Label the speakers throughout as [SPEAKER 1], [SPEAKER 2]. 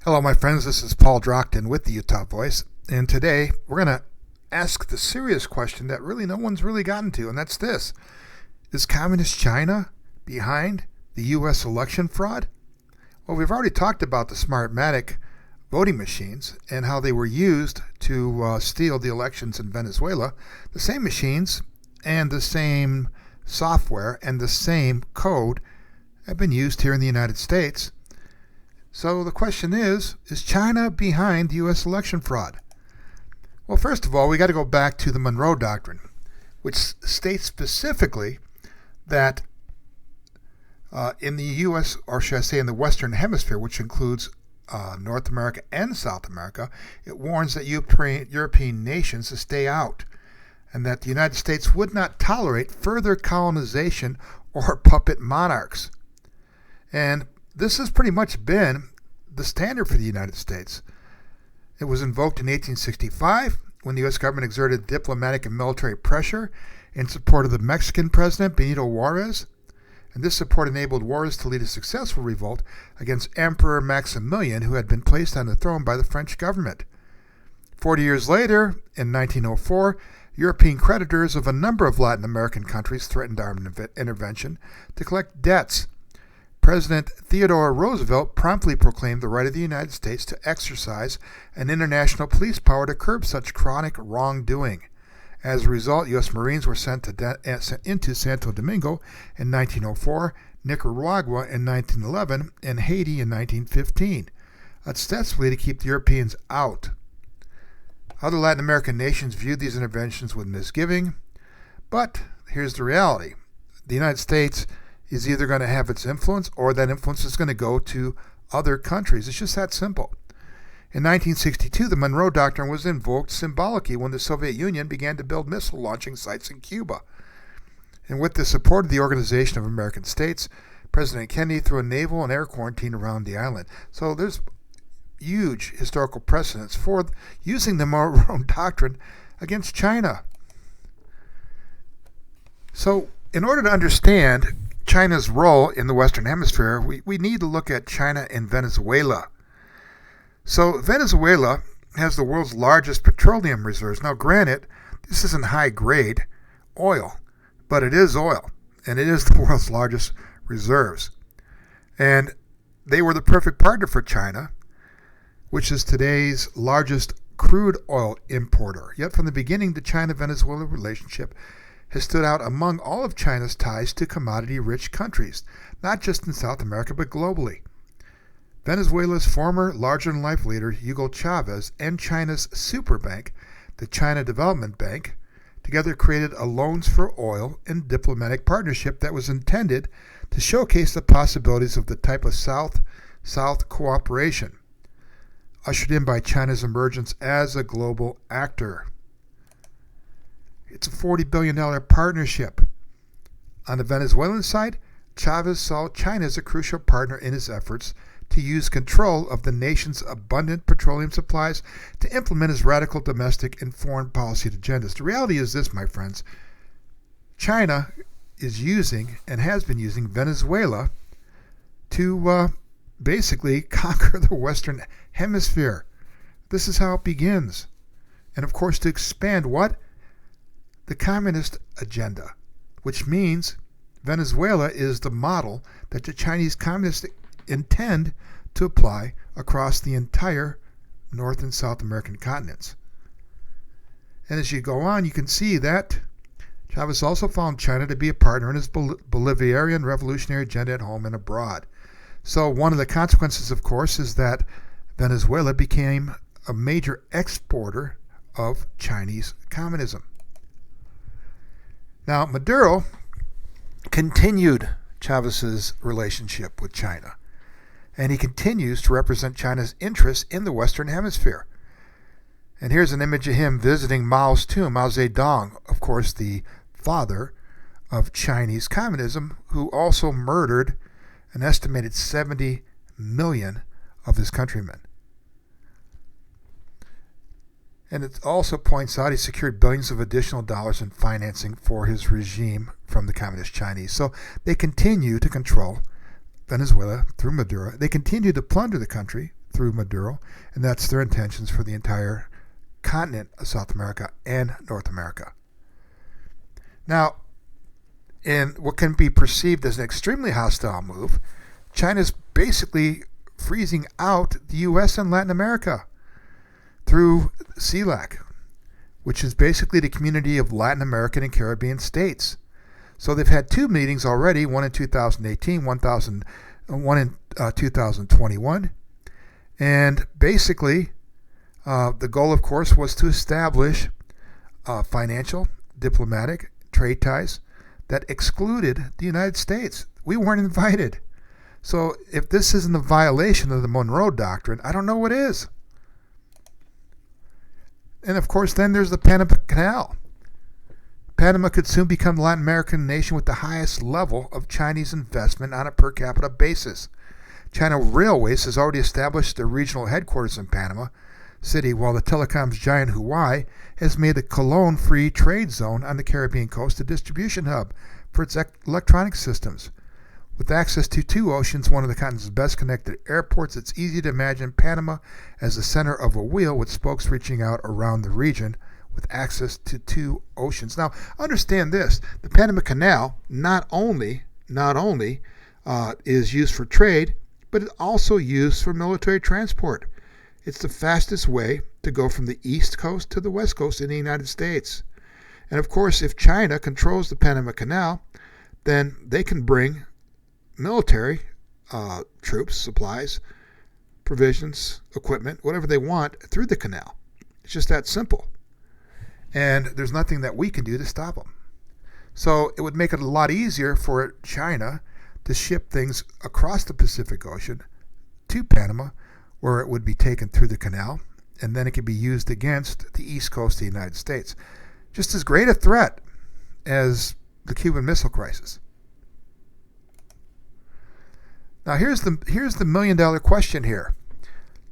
[SPEAKER 1] Hello, my friends. This is Paul Drockton with the Utah Voice. And today we're going to ask the serious question that really no one's really gotten to, and that's this. Is Communist China behind the U.S. election fraud? Well, we've already talked about the Smartmatic voting machines and how they were used to steal the elections in Venezuela. The same machines and the same software and the same code have been used here in the United States. So the question is China behind the U.S. election fraud? Well, first of all, we got to go back to the Monroe Doctrine, which states specifically that in the U.S., or should I say in the Western Hemisphere, which includes North America and South America, it warns that European nations to stay out, and that the United States would not tolerate further colonization or puppet monarchs. And this has pretty much been the standard for the United States. It was invoked in 1865 when the U.S. government exerted diplomatic and military pressure in support of the Mexican president, Benito Juarez. And this support enabled Juarez to lead a successful revolt against Emperor Maximilian, who had been placed on the throne by the French government. 40 years later, in 1904, European creditors of a number of Latin American countries threatened armed intervention to collect debts. President Theodore Roosevelt promptly proclaimed the right of the United States to exercise an international police power to curb such chronic wrongdoing. As a result, U.S. Marines were sent into Santo Domingo in 1904, Nicaragua in 1911, and Haiti in 1915, ostensibly to keep the Europeans out. Other Latin American nations viewed these interventions with misgiving, but here's the reality. The United States is either going to have its influence or that influence is going to go to other countries. It's just that simple. In 1962, the Monroe Doctrine was invoked symbolically when the Soviet Union began to build missile launching sites in Cuba. And with the support of the Organization of American States, President Kennedy threw a naval and air quarantine around the island. So there's huge historical precedence for using the Monroe Doctrine against China. So in order to understand China's role in the Western Hemisphere, we need to look at China and Venezuela. So Venezuela has the world's largest petroleum reserves. Now granted, this isn't high-grade oil, but it is oil, and it is the world's largest reserves. And they were the perfect partner for China, which is today's largest crude oil importer. Yet from the beginning, the China-Venezuela relationship has stood out among all of China's ties to commodity-rich countries, not just in South America, but globally. Venezuela's former larger-than-life leader, Hugo Chavez, and China's superbank, the China Development Bank, together created a loans for oil and diplomatic partnership that was intended to showcase the possibilities of the type of South-South cooperation, ushered in by China's emergence as a global actor. It's a $40 billion partnership. On the Venezuelan side, Chavez saw China as a crucial partner in his efforts to use control of the nation's abundant petroleum supplies to implement his radical domestic and foreign policy agendas. The reality is this, my friends. China is using and has been using Venezuela to basically conquer the Western Hemisphere. This is how it begins. And of course, to expand what? The communist agenda, which means Venezuela is the model that the Chinese communists intend to apply across the entire North and South American continents. And as you go on, you can see that Chavez also found China to be a partner in his Bolivarian revolutionary agenda at home and abroad. So one of the consequences, of course, is that Venezuela became a major exporter of Chinese communism. Now, Maduro continued Chavez's relationship with China, and he continues to represent China's interests in the Western Hemisphere. And here's an image of him visiting Mao's tomb, Mao Zedong, of course, the father of Chinese communism, who also murdered an estimated 70 million of his countrymen. And it also points out he secured billions of additional dollars in financing for his regime from the Communist Chinese. So they continue to control Venezuela through Maduro. They continue to plunder the country through Maduro, and that's their intentions for the entire continent of South America and North America. Now, in what can be perceived as an extremely hostile move, China's basically freezing out the U.S. and Latin America through CELAC, which is basically the community of Latin American and Caribbean states. So they've had two meetings already, one in 2018, one in 2021. And basically, the goal, of course, was to establish financial, diplomatic, trade ties that excluded the United States. We weren't invited. So if this isn't a violation of the Monroe Doctrine, I don't know what is. And of course, then there's the Panama Canal. Panama could soon become the Latin American nation with the highest level of Chinese investment on a per capita basis. China Railways has already established their regional headquarters in Panama City, while the telecoms giant Huawei has made the Colón Free Trade Zone on the Caribbean coast a distribution hub for its electronic systems. With access to two oceans, one of the continent's best connected airports, it's easy to imagine Panama as the center of a wheel with spokes reaching out around the region with access to two oceans. Now, understand this. The Panama Canal not only is used for trade, but it's also used for military transport. It's the fastest way to go from the East Coast to the West Coast in the United States. And of course, if China controls the Panama Canal, then they can bring military troops, supplies, provisions, equipment, whatever they want through the canal. It's just that simple. And there's nothing that we can do to stop them. So it would make it a lot easier for China to ship things across the Pacific Ocean to Panama, where it would be taken through the canal, and then it could be used against the East Coast of the United States. Just as great a threat as the Cuban Missile Crisis. Now here's the million-dollar question here.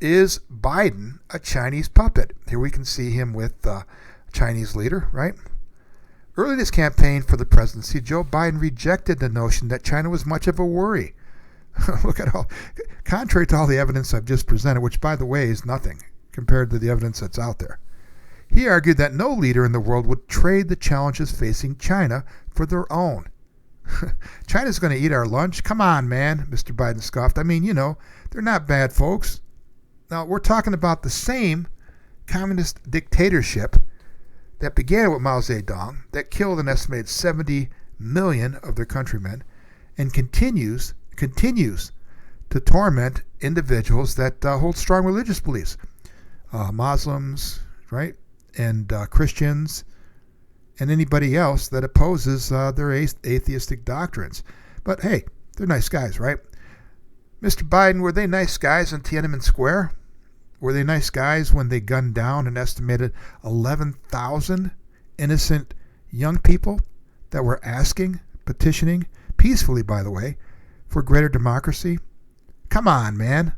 [SPEAKER 1] Is Biden a Chinese puppet? Here we can see him with a Chinese leader, right? Early in his campaign for the presidency, Joe Biden rejected the notion that China was much of a worry. Look at all, contrary to all the evidence I've just presented, which by the way is nothing compared to the evidence that's out there. He argued that no leader in the world would trade the challenges facing China for their own. China's going to eat our lunch? Come on, man, Mr. Biden scoffed. I mean, they're not bad folks. Now, we're talking about the same communist dictatorship that began with Mao Zedong, that killed an estimated 70 million of their countrymen, and continues to torment individuals that hold strong religious beliefs. Muslims, right, and Christians, and anybody else that opposes their atheistic doctrines. But hey, they're nice guys, right? Mr. Biden, were they nice guys on Tiananmen Square? Were they nice guys when they gunned down an estimated 11,000 innocent young people that were petitioning, peacefully by the way, for greater democracy? Come on, man.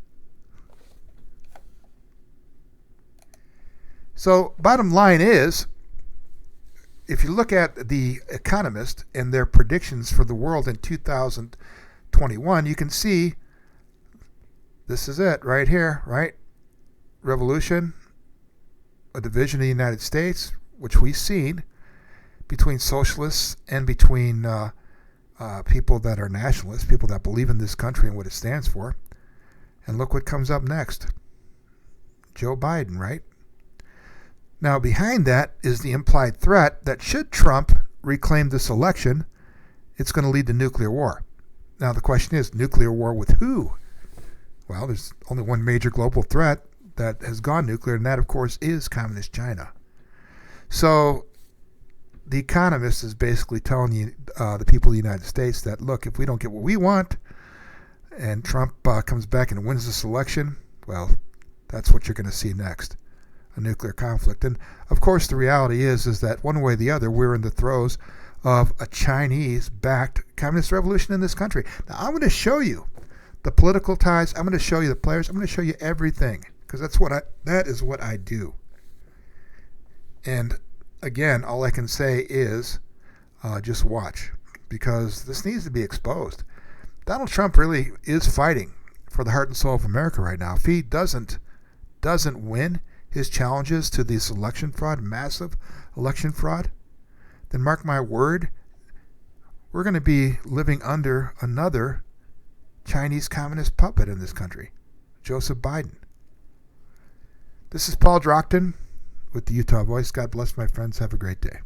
[SPEAKER 1] So, bottom line is, if you look at The Economist and their predictions for the world in 2021, you can see this is it right here, right? Revolution, a division of the United States, which we've seen between socialists and between people that are nationalists, people that believe in this country and what it stands for. And look what comes up next. Joe Biden, right? Now, behind that is the implied threat that should Trump reclaim this election, it's going to lead to nuclear war. Now, the question is, nuclear war with who? Well, there's only one major global threat that has gone nuclear, and that, of course, is Communist China. So, The Economist is basically telling the people of the United States that, look, if we don't get what we want, and Trump comes back and wins this election, well, that's what you're going to see next. A nuclear conflict. And of course the reality is that one way or the other we're in the throes of a Chinese-backed communist revolution in this country. Now I'm going to show you the political ties. I'm going to show you the players. I'm going to show you everything because that is what I do. And again, all I can say is just watch because this needs to be exposed. Donald Trump really is fighting for the heart and soul of America right now. If he doesn't win his challenges to this election fraud, massive election fraud, then mark my word, we're going to be living under another Chinese communist puppet in this country, Joseph Biden. This is Paul Drockton with the Utah Voice. God bless, my friends. Have a great day.